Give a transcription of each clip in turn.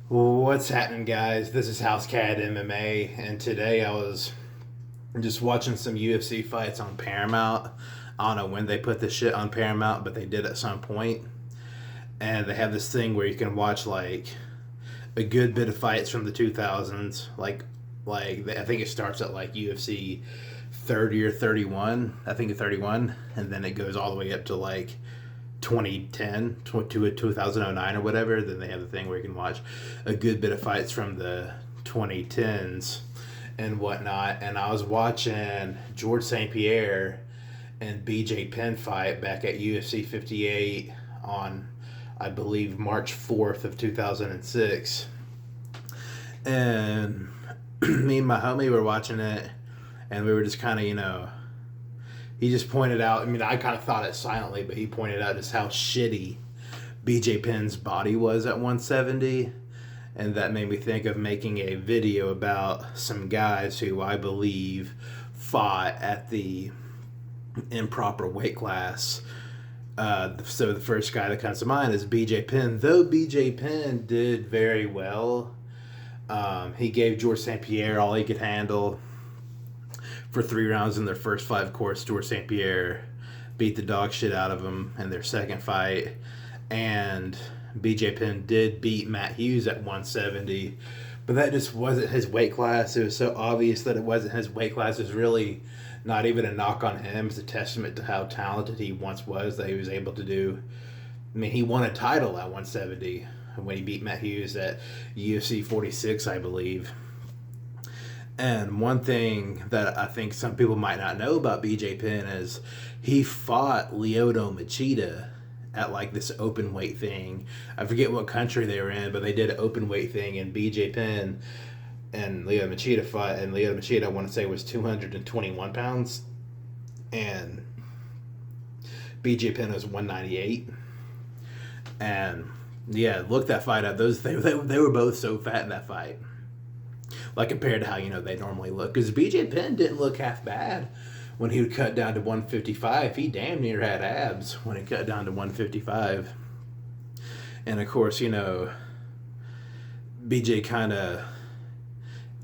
What's happening, guys? This is House Cat MMA, and today I was just watching some UFC fights on Paramount. I don't know when they put this shit on Paramount, but they did at some point. And they have this thing where you can watch like a good bit of fights from the 2000s. I think it starts at like UFC 30 or 31. I think it's 31, and then it goes all the way up to like 2010 to 2009 or whatever. Then they have the thing where you can watch a good bit of fights from the 2010s and whatnot. And I was watching George St. Pierre and BJ Penn fight back at UFC 58 on, I believe, March 4th of 2006. And me and my homie were watching it, and we were just kind of, he just pointed out, I mean, I kind of thought it silently, but he pointed out just how shitty BJ Penn's body was at 170. And that made me think of making a video about some guys who I believe fought at the improper weight class. So the first guy that comes to mind is BJ Penn. Though BJ Penn did very well, he gave George St. Pierre all he could handle for 3 rounds in their first fight. Of course, George St. Pierre beat the dog shit out of him in their second fight. And BJ Penn did beat Matt Hughes at 170. But that just wasn't his weight class. It was so obvious that it wasn't his weight class. It was really not even a knock on him. It's a testament to how talented he once was, that he was able to do. I mean, he won a title at 170 when he beat Matt Hughes at UFC 46, I believe. And one thing that I think some people might not know about BJ Penn is he fought Lyoto Machida at like this open weight thing. I forget what country they were in, but they did an open weight thing, and BJ Penn and Lyoto Machida fought, and Lyoto Machida, I want to say, was 221 pounds, and BJ Penn was 198. And yeah, look that fight up. They were both so fat in that fight. Like compared to how, they normally look. Because BJ Penn didn't look half bad when he would cut down to 155. He damn near had abs when he cut down to 155. And of course, BJ kind of,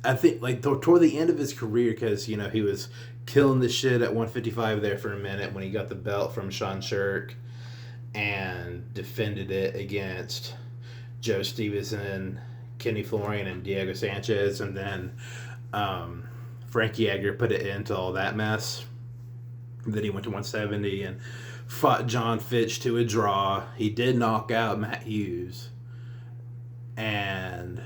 I think, like, toward the end of his career, because, he was killing the shit at 155 there for a minute when he got the belt from Sean Shirk and defended it against Joe Stevenson, Kenny Florian, and Diego Sanchez, and then Frankie Edgar put it into all that mess. Then he went to 170 and fought John Fitch to a draw. He did knock out Matt Hughes, and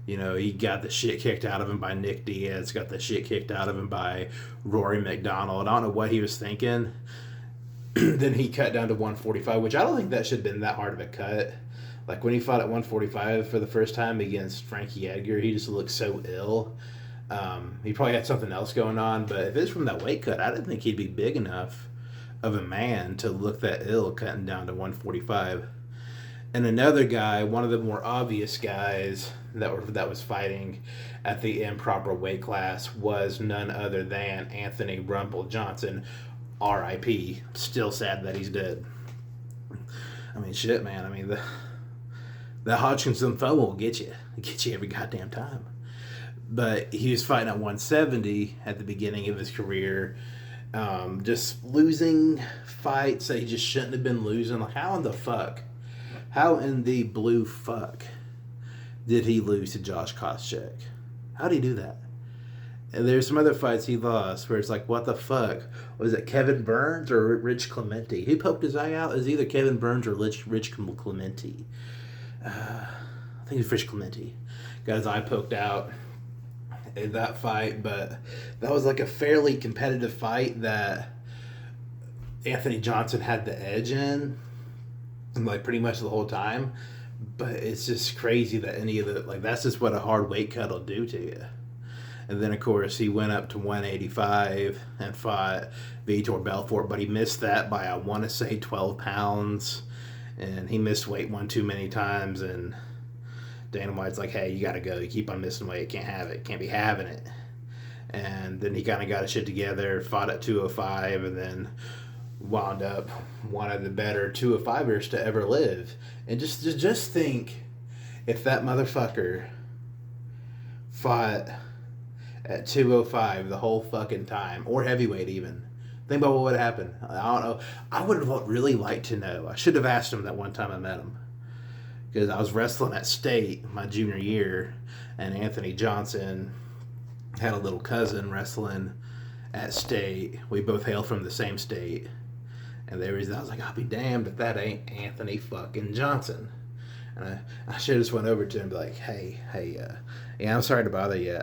he got the shit kicked out of him by Nick Diaz, got the shit kicked out of him by Rory McDonald. I don't know what he was thinking. Then he cut down to 145, which I don't think that should have been that hard of a cut. Like, when he fought at 145 for the first time against Frankie Edgar, he just looked so ill. He probably had something else going on, but if it's from that weight cut, I didn't think he'd be big enough of a man to look that ill cutting down to 145. And another guy, one of the more obvious guys that was fighting at the improper weight class, was none other than Anthony Rumble Johnson, R.I.P. Still sad that he's dead. I mean, shit, man. I mean, the Hodgkin's lymphoma will get you every goddamn time. But he was fighting at 170 at the beginning of his career, just losing fights that he just shouldn't have been losing. Like, how in the blue fuck did he lose to Josh Koscheck? How did he do that? And there's some other fights he lost where it's like, what the fuck? Was it Kevin Burns or Rich Clemente? Who poked his eye out? It was either Kevin Burns or Rich Clemente. I think it's Rich Clemente. Got his eye poked out in that fight, but that was like a fairly competitive fight that Anthony Johnson had the edge in, like, pretty much the whole time. But it's just crazy that that's just what a hard weight cut will do to you. And then, of course, he went up to 185 and fought Vitor Belfort, but he missed that by, I want to say, 12 pounds. And he missed weight one too many times, and Dana White's like, hey, you got to go. You keep on missing weight. Can't have it. Can't be having it. And then he kind of got his shit together, fought at 205, and then wound up one of the better 205ers to ever live. And just think if that motherfucker fought at 205 the whole fucking time, or heavyweight even, think about what would happen. I don't know. I would have really liked to know. I should have asked him that one time I met him. Because I was wrestling at State my junior year, and Anthony Johnson had a little cousin wrestling at State. We both hail from the same state. And I was like, I'll be damned if that ain't Anthony fucking Johnson. And I should have just went over to him and be like, hey, yeah, I'm sorry to bother you.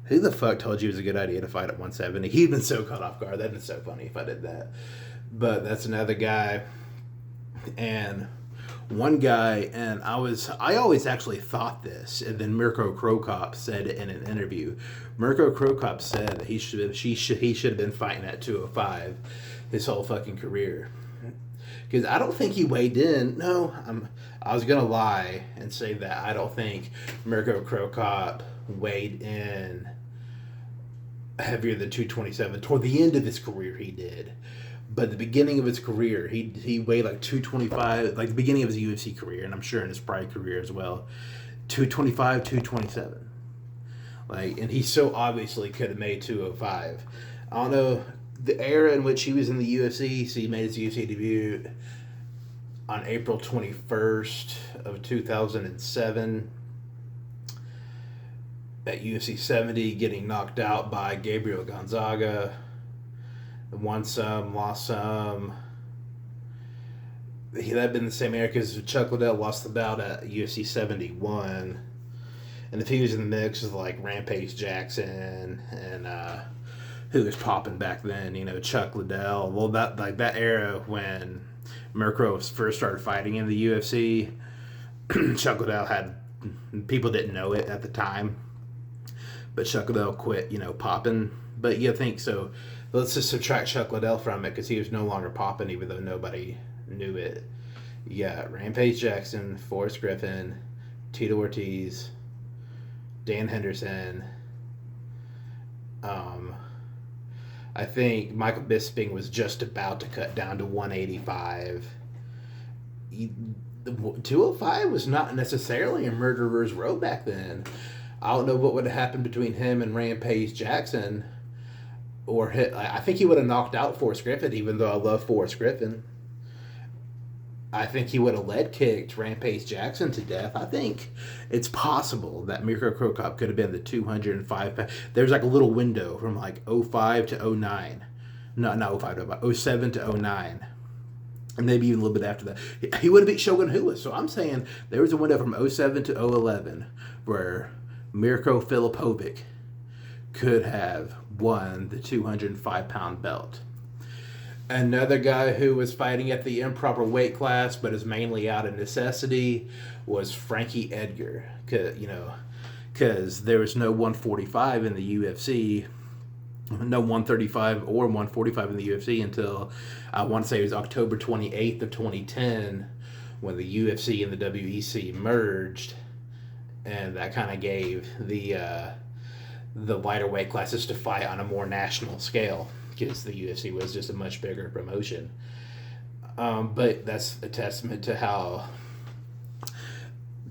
Who the fuck told you it was a good idea to fight at 170? He'd been so caught off guard. That'd been so funny if I did that. But that's another guy. And one guy, and I always actually thought this, and then Mirko Krokop said it in an interview. Mirko Krokop said that he should have been fighting at 205 his whole fucking career. Because I don't think he weighed in. No, I was gonna lie and say that I don't think Mirko Krokop weighed in heavier than 227. Toward the end of his career, he did. But the beginning of his career, he weighed like 225, like the beginning of his UFC career, and I'm sure in his prior career as well, 225, 227. Like, and he so obviously could have made 205. I don't know the era in which he was in the UFC. So he made his UFC debut on April 21st of 2007 at UFC 70, getting knocked out by Gabriel Gonzaga. Won some, lost some. That had been the same era because Chuck Liddell lost the bout at UFC 71. And if he was in the mix with like Rampage Jackson and who was popping back then, you know, Chuck Liddell. Well, that era when Mirko first started fighting in the UFC, Chuck Liddell had, people didn't know it at the time, but Chuck Liddell quit, you know, popping. But you think so. Let's just subtract Chuck Liddell from it because he was no longer popping, even though nobody knew it. You got Rampage Jackson, Forrest Griffin, Tito Ortiz, Dan Henderson. I think Michael Bisping was just about to cut down to 185. 205 was not necessarily a murderer's row back then. I don't know what would have happened between him and Rampage Jackson. I think he would have knocked out Forrest Griffin, even though I love Forrest Griffin. I think he would have lead kicked Rampage Jackson to death. I think it's possible that Mirko Krokop could have been the 205 pound. There's like a little window from like 05 to 09. Not 05 to 05, 07 to 09. And maybe even a little bit after that. He would have beat Shogun Rua. So I'm saying there was a window from 07 to 011 where Mirko Filipovic could have won the 205-pound belt. Another guy who was fighting at the improper weight class, but is mainly out of necessity, was Frankie Edgar. Because there was no 145 in the UFC, no 135 or 145 in the UFC until I want to say it was October 28th of 2010 when the UFC and the WEC merged, and that kind of gave the lighter weight classes to fight on a more national scale, because the UFC was just a much bigger promotion. But that's a testament to how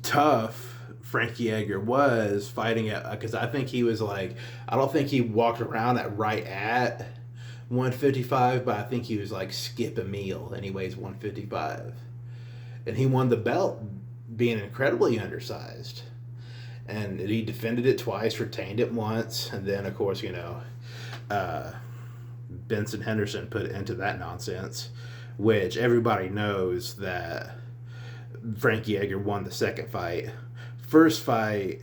tough Frankie Edgar was fighting at, because I think he was like, I don't think he walked around at 155, but I think he was like skip a meal and he weighs 155. And he won the belt being incredibly undersized. And he defended it twice, retained it once, and then, of course, Benson Henderson put into that nonsense, which everybody knows that Frankie Edgar won the second fight. First fight,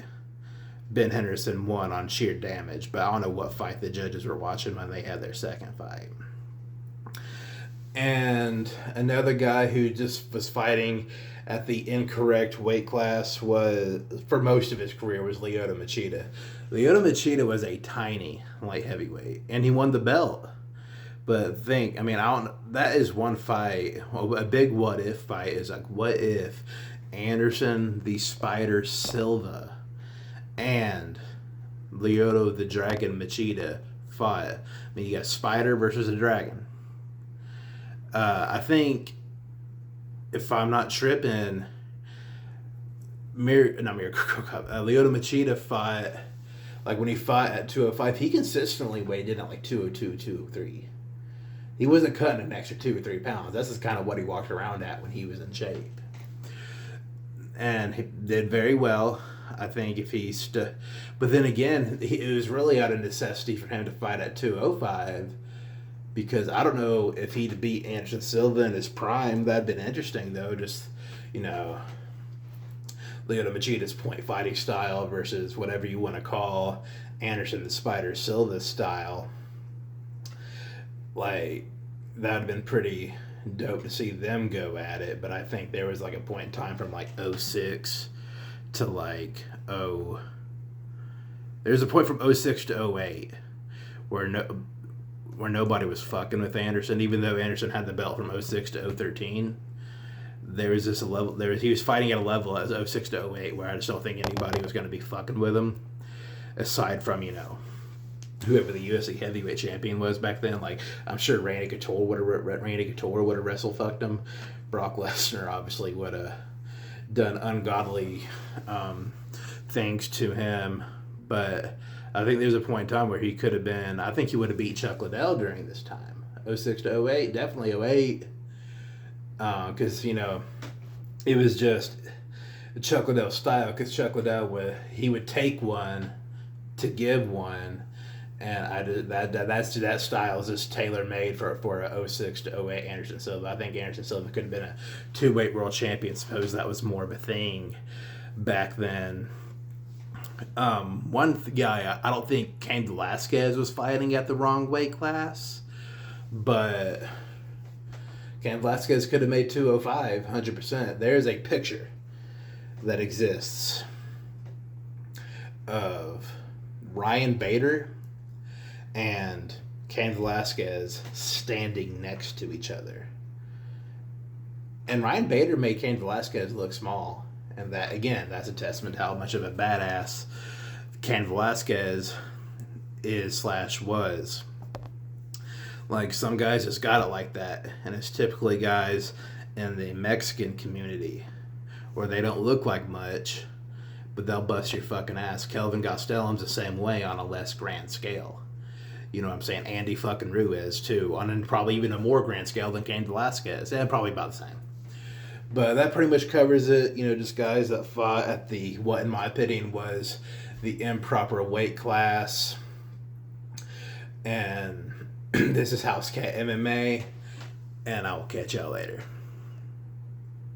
Ben Henderson won on sheer damage, but I don't know what fight the judges were watching when they had their second fight. And another guy who just was fighting at the incorrect weight class was, for most of his career, was Lyoto Machida. Lyoto Machida was a tiny light heavyweight, and he won the belt. But that is one fight. Well, a big what if fight is like, what if Anderson the Spider Silva and Lyoto the Dragon Machida fought? I mean, you got Spider versus a Dragon. I think, if I'm not tripping, Lyoto Machida fought, like when he fought at 205, he consistently weighed in at like 202, 203. He wasn't cutting an extra 2 or 3 pounds. That's just kind of what he walked around at when he was in shape. And he did very well. I think if he but then again, it was really out of necessity for him to fight at 205, because I don't know if he'd beat Anderson Silva in his prime. That'd been interesting though. Just, you know, Lyoto Machida's point fighting style versus whatever you want to call Anderson the Spider Silva's style. Like, that would have been pretty dope to see them go at it. But I think there was like a point in time from like 06 to like there's a point from 06 to 08 where nobody was fucking with Anderson, even though Anderson had the belt from 06 to 013. There was this level. He was fighting at a level as 06 to 08 where I just don't think anybody was going to be fucking with him, aside from, you know, whoever the UFC heavyweight champion was back then. Like, I'm sure Randy Couture would have wrestle fucked him. Brock Lesnar obviously would have done ungodly things to him, but I think there's a point in time where he could have been. I think he would have beat Chuck Liddell during this time, 06 to 08, definitely 08. Because, you know, it was just Chuck Liddell's style. Because Chuck Liddell he would take one to give one, and that style is just tailor made for a 06 to 08 Anderson Silva. I think Anderson Silva could have been a 2-weight world champion. Suppose that was more of a thing back then. One guy, I don't think Cain Velasquez was fighting at the wrong weight class, but Cain Velasquez could have made 205, 100%. There's a picture that exists of Ryan Bader and Cain Velasquez standing next to each other. And Ryan Bader made Cain Velasquez look small. And that, again, that's a testament to how much of a badass Cain Velasquez was. Like, some guys just got it like that, and it's typically guys in the Mexican community where they don't look like much, but they'll bust your fucking ass. Kelvin Gastelum's the same way on a less grand scale. You know what I'm saying? Andy fucking Ruiz, too, on probably even a more grand scale than Cain Velasquez. Yeah, probably about the same. But that pretty much covers it. You know, just guys that fought at what in my opinion was the improper weight class. And this is House Cat MMA, and I will catch y'all later.